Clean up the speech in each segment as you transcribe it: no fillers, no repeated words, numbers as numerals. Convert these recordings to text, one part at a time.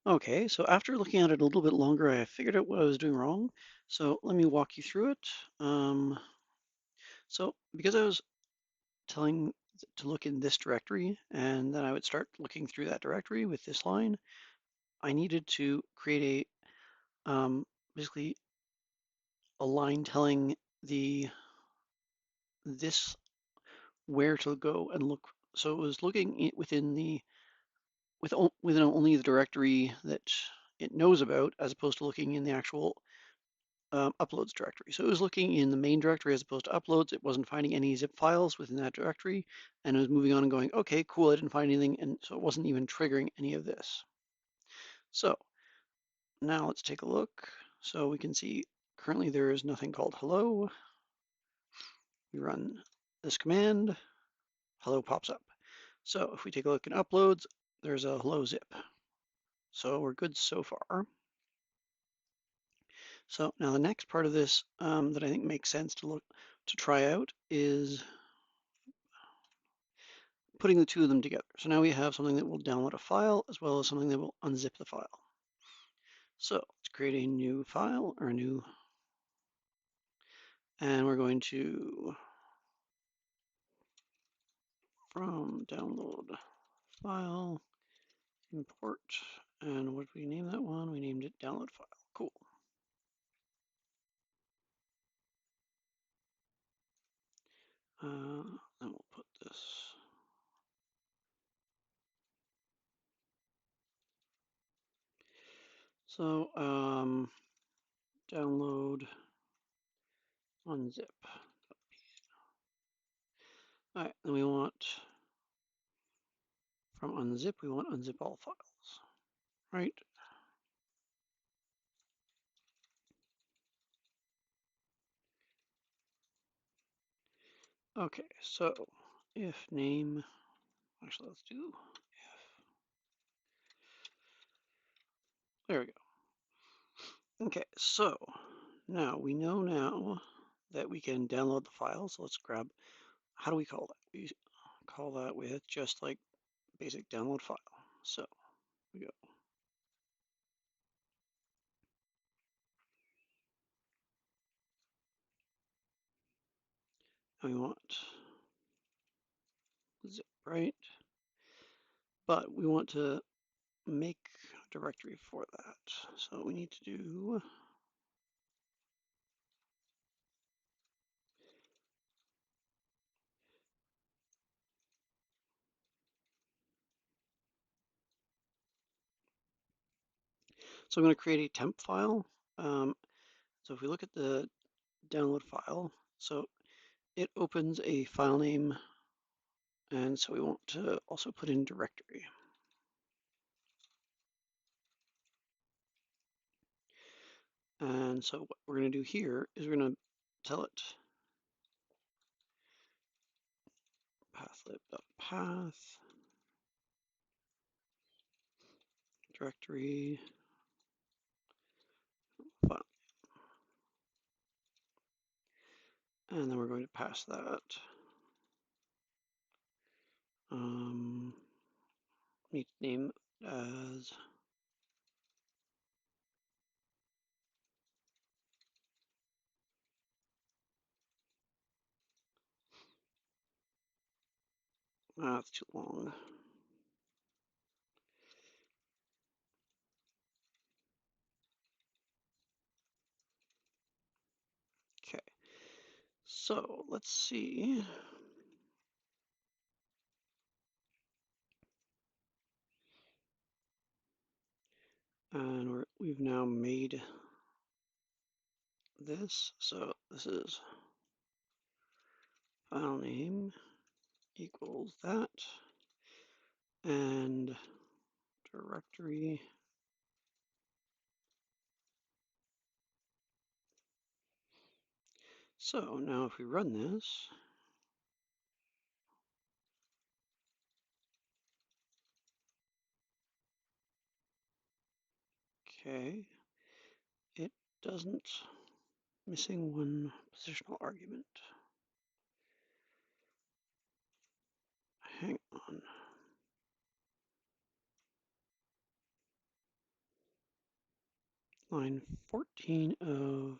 Okay, so after looking at it a little bit longer, I figured out what I was doing wrong. So let me walk you through it. So because I was telling to look in this directory, and then I would start looking through that directory with this line, I needed to create basically a line telling this where to go and look. So it was looking within within only the directory that it knows about, as opposed to looking in the actual uploads directory. So it was looking in the main directory as opposed to uploads. It wasn't finding any zip files within that directory, and it was moving on and going, okay, cool, I didn't find anything, and so it wasn't even triggering any of this. So now let's take a look. So we can see currently there is nothing called hello. We run this command, hello pops up. So if we take a look in uploads, there's a hello zip. So we're good so far. So now the next part of this that I think makes sense to try out is putting the two of them together. So now we have something that will download a file as well as something that will unzip the file. So let's create a new file or and we're going to from download file import, and what did we name that one? We named it download file. Cool. Then we'll put this. So download unzip. All right, then we want from unzip, we want unzip all files, right? Okay, so if name, actually let's do if, there we go. Okay, so now we know now that we can download the file. So let's grab, how do we call that? We call that with just like basic download file. So we go, and we want zip, right? But we want to make a directory for that. So we need to do, so I'm going to create a temp file. So if we look at the download file, so it opens a file name, and so we want to also put in directory. And so what we're going to do here is we're going to tell it pathlib.path directory file. And then we're going to pass that. Need to name as that's too long. Okay, so let's see. And we've now made this. So this is file name equals that, and directory. So now if we run this, okay, it doesn't, missing one positional argument. Hang on. line 14 of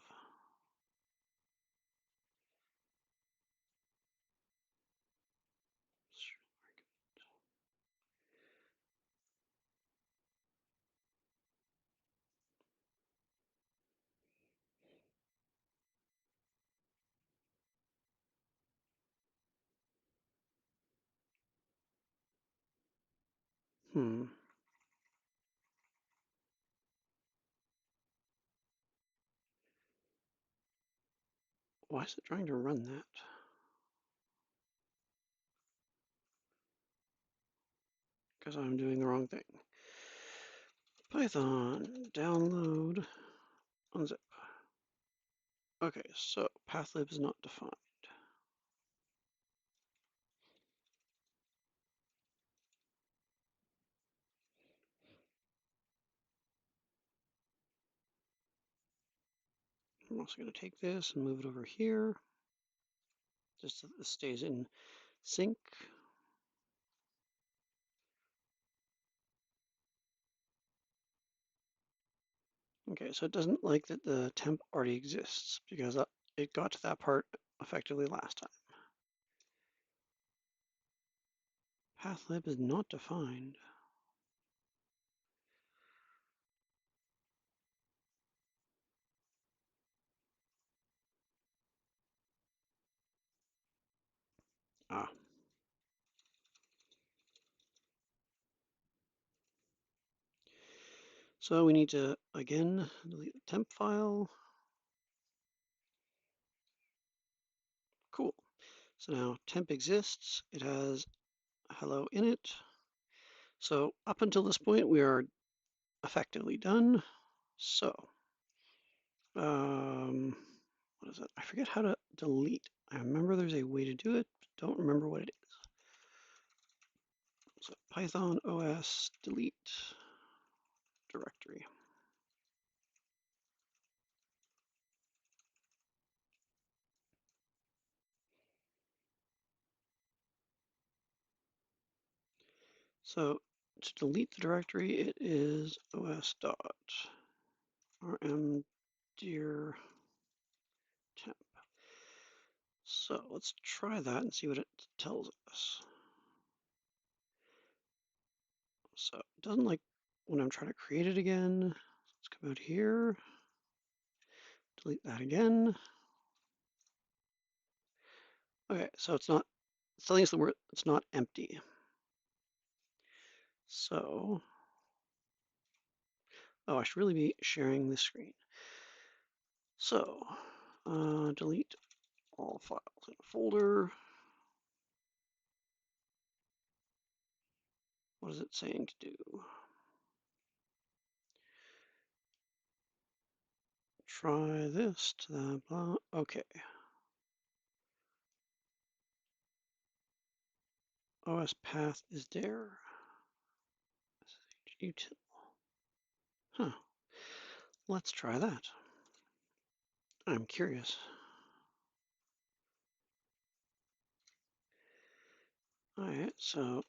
hmm. Why is it trying to run that? Because I'm doing the wrong thing. Python download unzip. Okay, so pathlib is not defined. I'm also going to take this and move it over here, just so that this stays in sync. Okay, so it doesn't like that the temp already exists because it got to that part effectively last time. Pathlib is not defined. Ah. So we need to, again, delete the temp file. Cool. So now temp exists. It has hello in it. So up until this point, we are effectively done. So, what is it? I forget how to delete. I remember there's a way to do it, but don't remember what it is. So Python OS delete directory. So to delete the directory, it is os.rm dir temp. So let's try that and see what it tells us. So it doesn't like when I'm trying to create it again. Let's come out here, delete that again. Okay, so it's telling us the word, it's not empty. So, oh, I should really be sharing this screen. So, delete all files in a folder. What is it saying to do? Try this to that, blah. Okay. OS path is there. Util. Huh. Let's try that. I'm curious. All right, so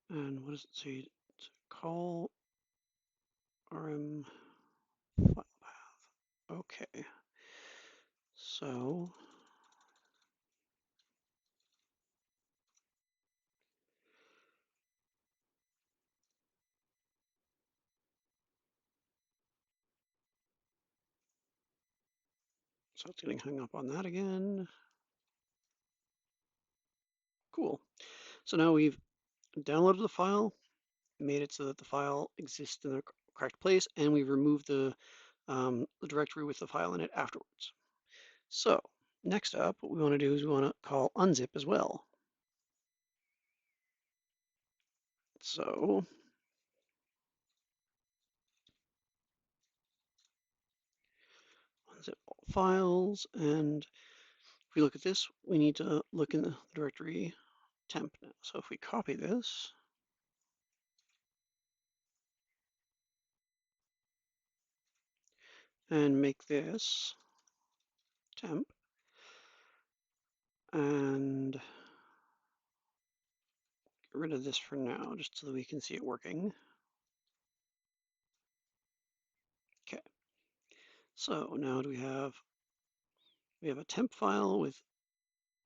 and what does it say? To call rm file path. Okay. So it's getting hung up on that again. Cool. So now we've downloaded the file, made it so that the file exists in the correct place, and we've removed the directory with the file in it afterwards. So next up, what we want to do is we want to call unzip as well. So unzip all files, and if we look at this, we need to look in the directory temp now. So if we copy this, and make this temp, and get rid of this for now, just so that we can see it working. Okay, so now we have a temp file with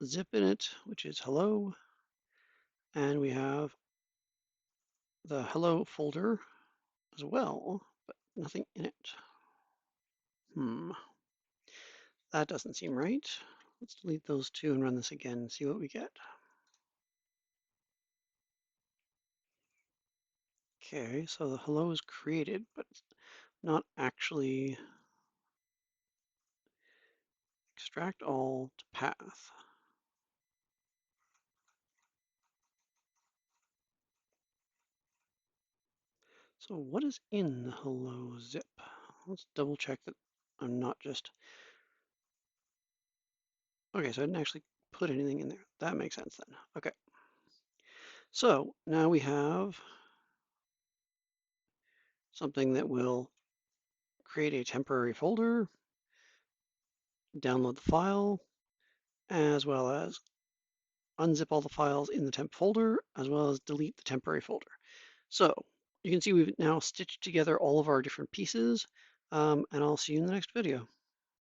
zip in it, which is hello, and we have the hello folder as well, but nothing in it. That doesn't seem right. Let's delete those two and run this again and see what we get. Okay, so the hello is created, but it's not actually extract all to path. So what is in the hello zip? Let's double check that I'm not just, okay, so I didn't actually put anything in there. That makes sense then. Okay, so now we have something that will create a temporary folder, download the file, as well as unzip all the files in the temp folder, as well as delete the temporary folder. So you can see we've now stitched together all of our different pieces, and I'll see you in the next video.